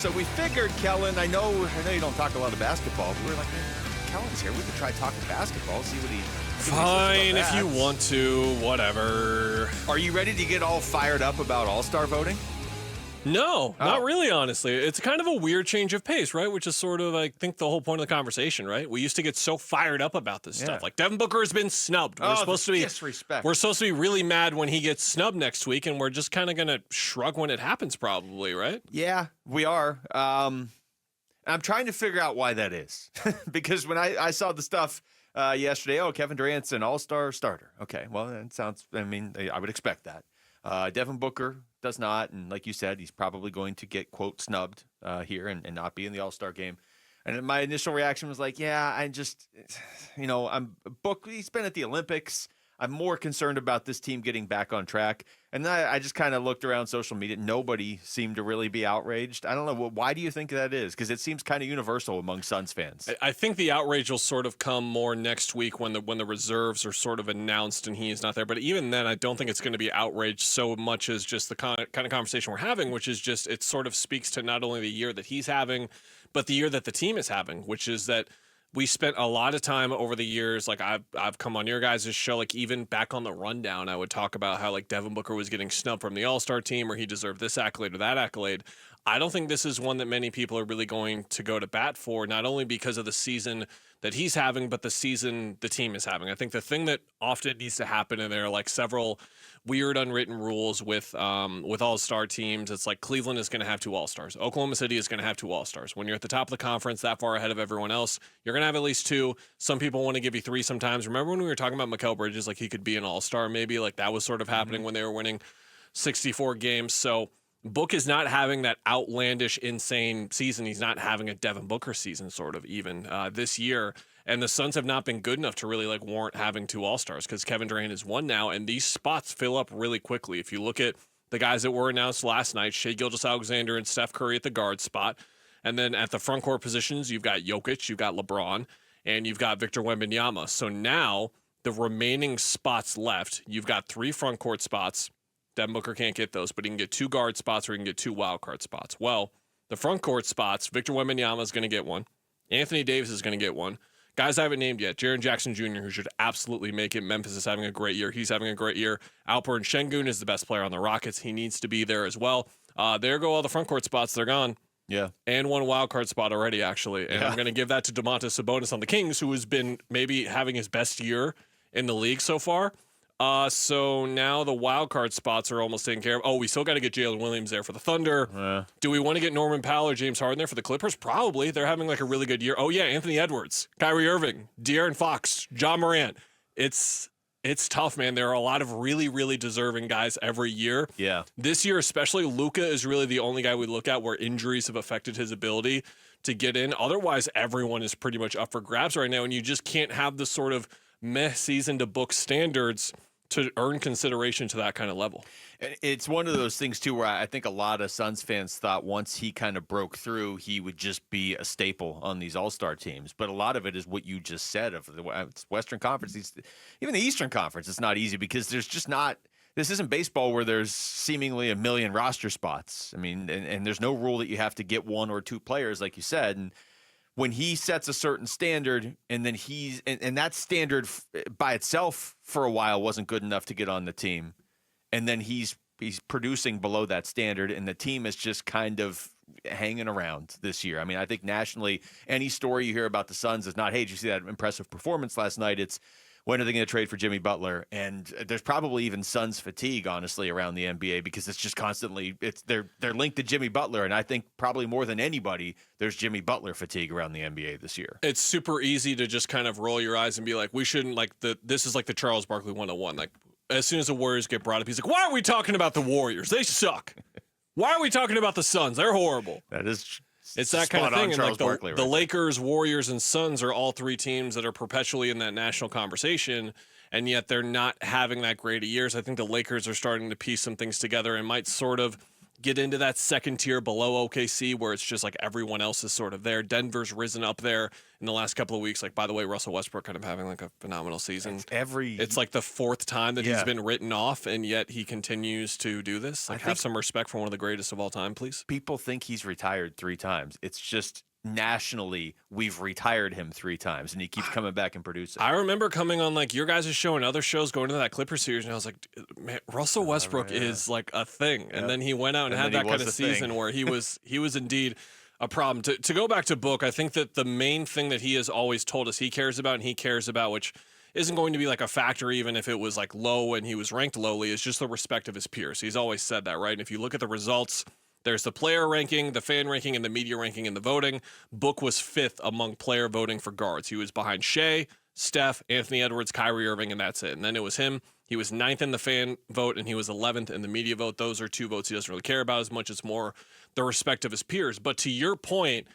So we figured, Kellan, I know you don't talk a lot of basketball, but we were like, man, Kellan's here. We could try talking basketball, see what he Fine, if you want to, whatever. Are you ready to get all fired up about All-Star voting? No, not really, honestly. It's kind of a weird change of pace, right? Which is sort of, I think, the whole point of the conversation, right? We used to get so fired up about this stuff. Like, Devin Booker has been snubbed. We're supposed to be disrespect. We're supposed to be really mad when he gets snubbed next week, and we're just kind of going to shrug when it happens, probably, right? Yeah, we are. I'm trying to figure out why that is. Because when I saw the stuff yesterday, Kevin Durant's an All-Star starter. Okay, well, that sounds, I would expect that. Devin Booker does not, and like you said, he's probably going to get, quote, snubbed here and not be in the All-Star game. And my initial reaction was like, yeah, I just, he's been at the Olympics. I'm more concerned about this team getting back on track. And then I just kind of looked around social media. Nobody seemed to really be outraged. I don't know. Why do you think that is? Because it seems kind of universal among Suns fans. I think the outrage will sort of come more next week when the reserves are sort of announced and he's not there. But even then, I don't think it's going to be outrage so much as just the kind of conversation we're having, which is just it sort of speaks to not only the year that he's having, but the year that the team is having, which is that we spent a lot of time over the years, like I've come on your guys' show, like even back on the rundown, I would talk about how like Devin Booker was getting snubbed from the All-Star team or he deserved this accolade or that accolade. I don't think this is one that many people are really going to go to bat for, not only because of the season that he's having, but the season the team is having. I think the thing that often needs to happen, and there are like several weird unwritten rules with All-Star teams. It's like Cleveland is going to have 2 All-Stars. Oklahoma City is going to have 2 All-Stars. When you're at the top of the conference, that far ahead of everyone else, you're going to have at least 2. Some people want to give you 3 sometimes. Remember when we were talking about Mikal Bridges, like he could be an All-Star maybe? Like that was sort of happening when they were winning 64 games. So Book is not having that outlandish, insane season. He's not having a Devin Booker season sort of even this year. And the Suns have not been good enough to really like warrant having 2 All-Stars because Kevin Durant is 1 now, and these spots fill up really quickly. If you look at the guys that were announced last night, Shai Gilgeous-Alexander and Steph Curry at the guard spot, and then at the front court positions, you've got Jokic, you've got LeBron, and you've got Victor Wembanyama. So now the remaining spots left, you've got 3 front court spots. Devin Booker can't get those, but he can get 2 guard spots or he can get 2 wild card spots. Well, the front court spots, Victor Wembanyama is going to get 1. Anthony Davis is going to get 1. Guys I haven't named yet, Jaren Jackson Jr., who should absolutely make it. Memphis is having a great year. He's having a great year. Alperen Şengün is the best player on the Rockets. He needs to be there as well. There go all the front court spots. They're gone. Yeah. And 1 wild card spot already, actually. And I'm going to give that to Domantas Sabonis on the Kings, who has been maybe having his best year in the league so far. So now the wild card spots are almost taken care of. Oh, we still got to get Jalen Williams there for the Thunder. Do we want to get Norman Powell or James Harden there for the Clippers? Probably. They're having like a really good year. Oh yeah, Anthony Edwards, Kyrie Irving, De'Aaron Fox, John Morant. It's tough, man. There are a lot of really, really deserving guys every year. Yeah. This year especially, Luka is really the only guy we look at where injuries have affected his ability to get in. Otherwise, everyone is pretty much up for grabs right now, and you just can't have the sort of meh season to book standards to earn consideration to that kind of level. It's one of those things, too, where I think a lot of Suns fans thought once he kind of broke through, he would just be a staple on these All-Star teams. But a lot of it is what you just said of the Western Conference. Even the Eastern Conference, it's not easy because there's just not – this isn't baseball where there's seemingly a million roster spots. I mean, and there's no rule that you have to get 1 or 2 players, like you said. And when he sets a certain standard and then and that standard by itself for a while wasn't good enough to get on the team, and then he's producing below that standard, and the team is just kind of hanging around this year. I mean, I think nationally, any story you hear about the Suns is not, hey, did you see that impressive performance last night? It's, when are they going to trade for Jimmy Butler? And there's probably even Suns fatigue, honestly, around the NBA because it's just constantly they're linked to Jimmy Butler, and I think probably more than anybody, there's Jimmy Butler fatigue around the NBA this year. It's super easy to just kind of roll your eyes and be like, we shouldn't this is like the Charles Barkley 101. Like as soon as the Warriors get brought up, he's like, why are we talking about the Warriors? They suck. Why are we talking about the Suns? They're horrible. That is. It's that kind of thing. And like the right Lakers, Warriors, and Suns are all 3 teams that are perpetually in that national conversation, and yet they're not having that great of years. I think the Lakers are starting to piece some things together and might sort of get into that second tier below OKC where it's just like everyone else is sort of there. Denver's risen up there in the last couple of weeks. Like, by the way, Russell Westbrook kind of having like a phenomenal season. It's like the fourth time that he's been written off, and yet he continues to do this. Like, have some respect for one of the greatest of all time, please. People think he's retired 3 times. It's just nationally, we've retired him 3 times, and he keeps coming back and producing. I remember coming on like your guys' show and other shows going into that Clippers series, and I was like, man, Russell Westbrook is like a thing. And then he went out and had that kind of season where he was indeed a problem. To go back to Book, I think that the main thing that he has always told us he cares about, which isn't going to be like a factor even if it was like low and he was ranked lowly, is just the respect of his peers. He's always said that, right? And if you look at the results, there's the player ranking, the fan ranking, and the media ranking and the voting. Book was 5th among player voting for guards. He was behind Shea, Steph, Anthony Edwards, Kyrie Irving, and that's it. And then it was him. He was 9th in the fan vote, and he was 11th in the media vote. Those are 2 votes he doesn't really care about as much. It's more the respect of his peers. But to your point,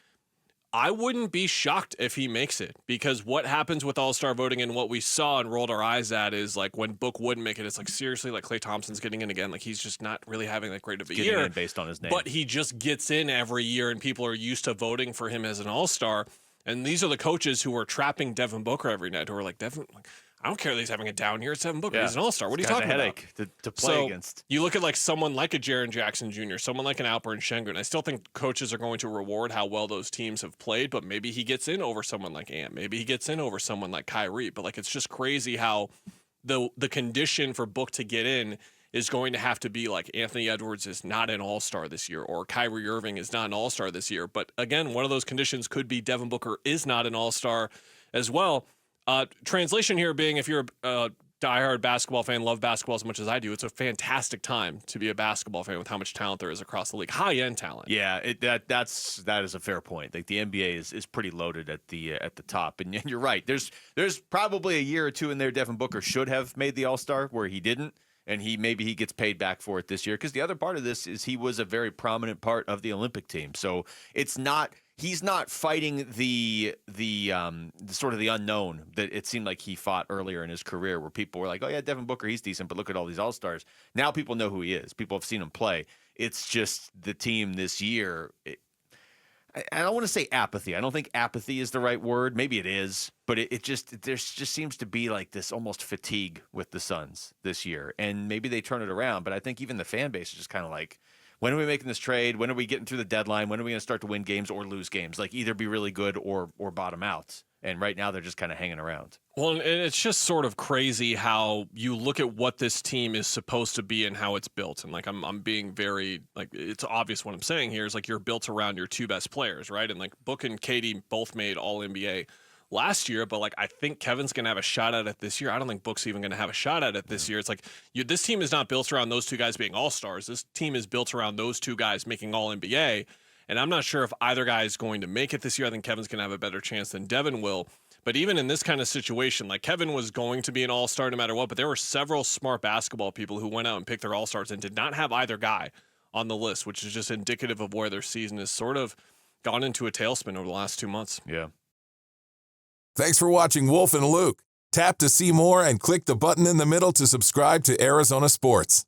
I wouldn't be shocked if he makes it, because what happens with all-star voting and what we saw and rolled our eyes at is like when Book wouldn't make it, it's like, seriously, like Klay Thompson's getting in again. Like, he's just not really having that great of a year based on his name. But he just gets in every year and people are used to voting for him as an all-star. And these are the coaches who are trapping Devin Booker every night, who are like, Devin, like, I don't care that he's having a down year. It's Devin Booker. He's an all-star. What are you talking about? Headache to play against. You look at like someone like a Jaren Jackson Jr., someone like an Alperen Şengün. I still think coaches are going to reward how well those teams have played, but maybe he gets in over someone like Ant. Maybe he gets in over someone like Kyrie. But like, it's just crazy how the condition for Book to get in is going to have to be like Anthony Edwards is not an all-star this year, or Kyrie Irving is not an all-star this year. But again, one of those conditions could be Devin Booker is not an all-star as well. Translation here being, if you're a diehard basketball fan, love basketball as much as I do, it's a fantastic time to be a basketball fan with how much talent there is across the league. High-end talent. Yeah, that is a fair point. Like, the NBA is pretty loaded at the top, and you're right. There's probably a year or 2 in there Devin Booker should have made the All-Star where he didn't, and maybe he gets paid back for it this year, because the other part of this is he was a very prominent part of the Olympic team. So it's not. He's not fighting the sort of the unknown that it seemed like he fought earlier in his career, where people were like, oh yeah, Devin Booker, he's decent, but look at all these all-stars. Now people know who he is. People have seen him play. It's just the team this year. I don't want to say apathy. I don't think apathy is the right word. Maybe it is, but there just seems to be like this almost fatigue with the Suns this year, and maybe they turn it around. But I think even the fan base is just kind of like, when are we making this trade? When are we getting through the deadline? When are we going to start to win games or lose games? Like, either be really good or bottom out. And right now they're just kind of hanging around. Well, and it's just sort of crazy how you look at what this team is supposed to be and how it's built. And like, I'm being very, like, it's obvious what I'm saying here is like, you're built around your 2 best players, right? And like, Book and Katie both made All NBA last year, but like, I think Kevin's going to have a shot at it this year. I don't think Book's even going to have a shot at it this year. It's like, this team is not built around those 2 guys being all-stars. This team is built around those 2 guys making All-NBA, and I'm not sure if either guy is going to make it this year. I think Kevin's going to have a better chance than Devin will. But even in this kind of situation, like, Kevin was going to be an all-star no matter what, but there were several smart basketball people who went out and picked their all-stars and did not have either guy on the list, which is just indicative of where their season has sort of gone into a tailspin over the last 2 months. Yeah. Thanks for watching Wolf and Luke. Tap to see more and click the button in the middle to subscribe to Arizona Sports.